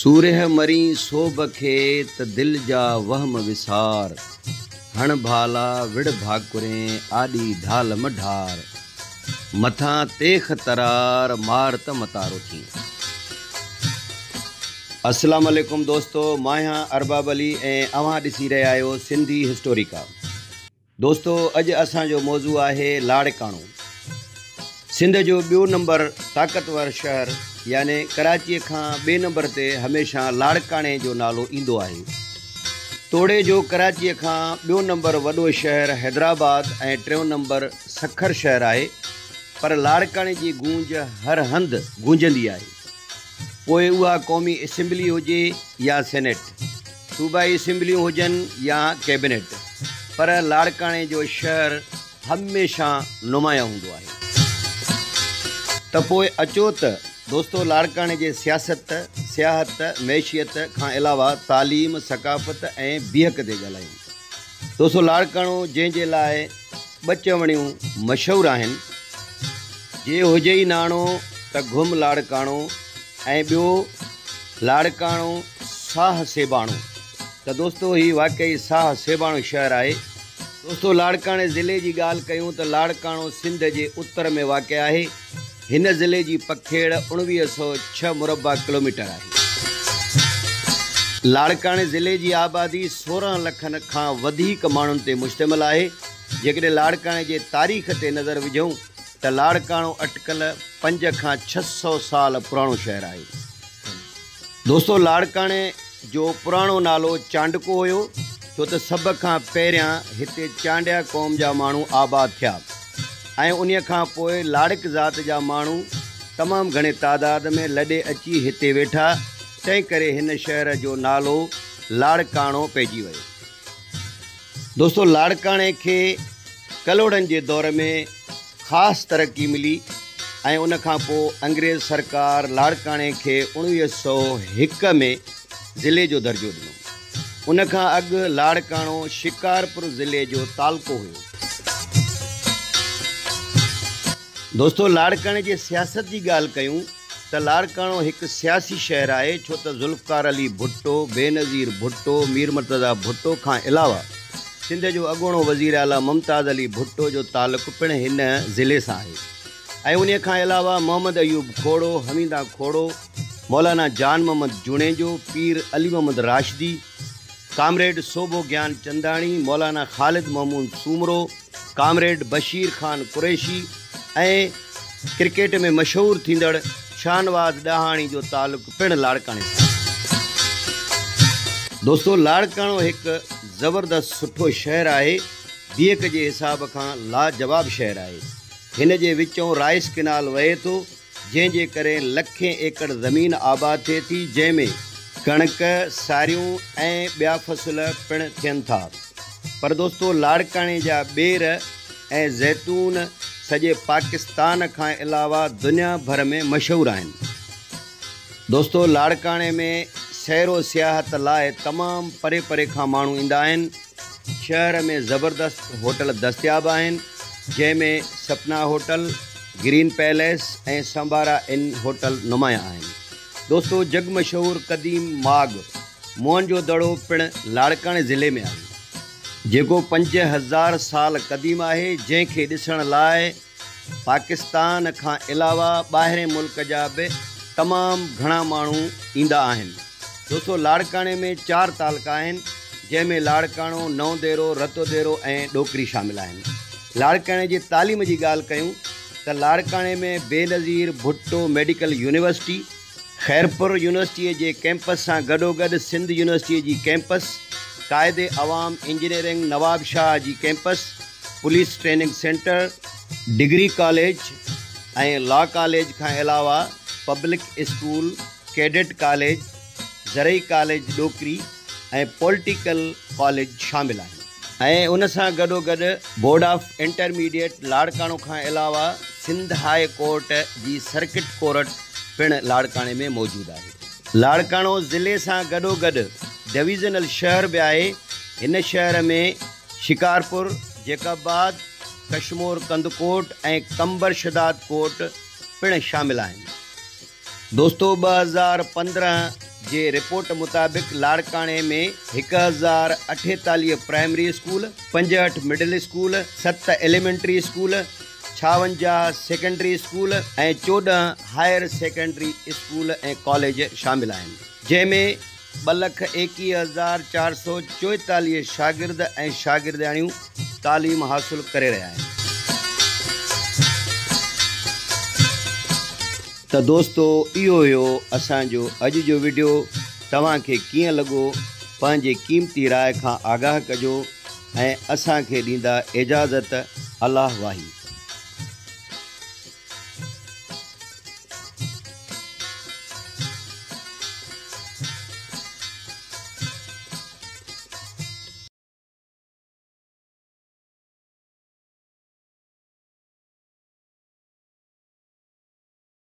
सूर्य मरी सोब खे त दिल जा वहम विसार हण भाला विड़ भाकुरें आदि ढाल मढार मथा तेख तरार मार त मतारो थी। अस्सलाम वालेकुम दोस्तों, मां आहियां अरबाब अली ऐं अवां ॾिसी रहिया आहियो सिंधी हिस्टोरिका। दोस्तों, अॼु असांजो मौज़ू आहे लाड़काणो। सिंध जो ॿियो नंबर ताक़तवर शहर यानी कराची खां ॿिए नंबर ते हमेशह लाड़काणे जो नालो ईंदो आहे। तोड़े जो कराची खां ॿियो नंबर वॾो शहर हैदराबाद ऐं टियों नंबर सखर शहर आहे, पर लाड़काणे जी गूंज हर हंधि गूंजंदी आहे। पोइ उहा क़ौमी असेंबली हुजे या सेनेट, सूबाई असेंबलियूं हुजनि या कैबिनेट, पर लाड़काणे जो शहर हमेशह नुमाया हूंदो आहे। त पोइ अचो त दोस्तों लाड़काणे जे सियासत, सियाहत, मैशियत खां अलावा तालीम, सकाफ़त ऐं बिहक ते ॻाल्हायूं। दोस्तों, लाड़काणो जंहिंजे लाइ ॿ चवणियूं मशहूरु आहिनि, जे हुजे ई नाणो त घुम लाड़काणो ऐं ॿियो लाड़काणो साह सेबाणो। त दोस्तों, ही वाक़ई साह सेबाणो शहर आहे। दोस्तों, लाड़काणे ज़िले जी ॻाल्हि कयूं त लाड़काणो सिंध जे उत्तर में वाक़ आहे। हिन ज़िले जी पखेड़ 1906 मुरबा किलोमीटर आहे। लाड़काणे ज़िले जी आबादी 16 लखनि खां वधीक माण्हुनि ते मुश्तमिल आहे। जेकॾहिं लाड़काणे जे तारीख़ ते नज़र विझूं त लाड़काणो अटकल 500 खां 600 साल पुराणो शहर आहे। दोस्तों, लाड़काणे जो पुराणो नालो चांडको हुयो, छो त सभ खां पहिरियां हिते चांडिया क़ौम जा माण्हू आबाद थिया ऐं उन खां पोइ लाड़क ज़ात जा माण्हू तमामु घणे तादाद में लॾे अची हिते वेठा, तंहिं करे हिन शहर जो नालो लाड़काणो पइजी वियो। दोस्तों, लाड़काणे खे कलोड़नि जे दौर में ख़ासि तरक़ी मिली ऐं उन खां पोइ अंग्रेज़ सरकार लाड़काणे खे 1901 में ज़िले जो दर्जो ॾिनो। उन खां अॻु लाड़काणो शिकारपुर ज़िले जो तालको हुयो। दोस्तों, लाड़काणे जे सियासत जी ॻाल्हि कयूं त लाड़काणो हिकु सियासी शहर आहे, छो त ज़ुल्फ़कार अली भुट्टो, बेनज़ीर भुट्टो, मीर मुर्तज़ा भुट्टो खां अलावा सिंध जो अॻूणो वज़ीर आला मुमताज़ अली भुट्टो जो तालुक़ु पिणु हिन ज़िले सां आहे। ऐं उन खां अलावा मोहम्मद अयूब खोड़ो, हमीदा खोड़ो, मौलाना जान मोहम्मद जुणेजो, पीर अली मोहम्मद राशिदी, कामरेड सोबो ज्ञान चंदाणी, मौलाना ख़ालिद ममून सूमरो, कामरेड बशीर ख़ान कुरैशी ऐं क्रिकेट में मशहूरु थींदड़ शाहनवाज़ ॾहाणी जो तालुक़ु पिणु लाड़काणे सां। दोस्तों, लाड़काणो हिकु ज़बरदस्त सुठो शहर आहे। बिहक जे हिसाब खां लाजवाब शहर आहे। हिन जे विचों राइस किनाल वहे थो, जंहिंजे करे लखें एकड़ ज़मीन आबाद थिए थी, जंहिंमें कणक, सारियूं ऐं ॿिया फ़सुल पिणु थियनि था। पर दोस्तों, लाड़काणे जा ॿेर ऐं ज़ैतून सॼे पाकिस्तान खां अलावा दुनिया भर में मशहूरु आहिनि। दोस्तों, लाड़काणे में सैरो सियाहत लाइ तमामु परे परे खां माण्हू ईंदा आहिनि। शहर में ज़बरदस्त होटल दस्तियाब आहिनि, जंहिंमें सपना होटल, ग्रीन पैलेस ऐं संबारा इन होटल नुमाया आहिनि। दोस्तों, जग मशहूरु क़दीम माग मोहनजो दड़ो पिणु लाड़काणे ज़िले में आहे, जेको 5000 साल क़दीम आहे, जंहिंखे ॾिसण लाइ पाकिस्तान खां अलावा ॿाहिरें मुल्क जा बि तमामु घणा माण्हू ईंदा आहिनि। दोस्तों, लाड़काणे में 4 तालका आहिनि, जंहिंमें लाड़काणो, नवदेरो, रतोदेरो ऐं ॾोकरी शामिल आहिनि। लाड़काणे जी तालीम जी ॻाल्हि कयूं त लाड़काणे में बेनज़ीर भुट्टो मेडिकल यूनिवर्सिटी, ख़ैरपुर यूनिवर्सिटीअ जे कैंपस सां गॾोगॾु सिंध यूनिवर्सिटीअ जी कैंपस, क़ाइदे अवाम इंजीनियरिंग नवाब शाह जी campus, police training centre, degree college ऐं लॉ कॉलेज खां अलावा पब्लिक स्कूल, कैडेट कॉलेज, ज़रई कॉलेज ॾोकरी ऐं पॉलिटिकल कॉलेज शामिल आहिनि। ऐं उन सां गॾोगॾु बोर्ड ऑफ इंटरमीडिएट लाड़काणो खां अलावा सिंध हाई कोर्ट जी सर्किट कोर्ट पिणु लाड़काणे में मौजूदु आहे। लाड़काणो ज़िले सां गॾोगॾु डिवीज़नल शहर बि आहे। हिन शहर में शिकारपुर, जेकाबाद, कशमोर कंदकोट ऐं कंबर शदाद कोट पिणु शामिल आहिनि। दोस्तों, 2015 जे रिपोर्ट मुताबिक़ लाड़काणे में 1048 primary school, 65 middle school, 7 elementary school, 56 secondary school ऐं 14 हायर सेकेंडरी स्कूल ऐं कॉलेज शामिल आहिनि, जंहिंमें 2,21,444 शागिर्द ऐं शागिर्दियाणियूं तालीम हासिल करे रहिया आहिनि। त दोस्तो, इहो हुयो असांजो अॼु जो वीडियो। तव्हांखे कीअं लॻो पंहिंजे क़ीमती राय खां आगाह कजो ऐं असांखे ॾींदा इजाज़त। अल्लाह वाही।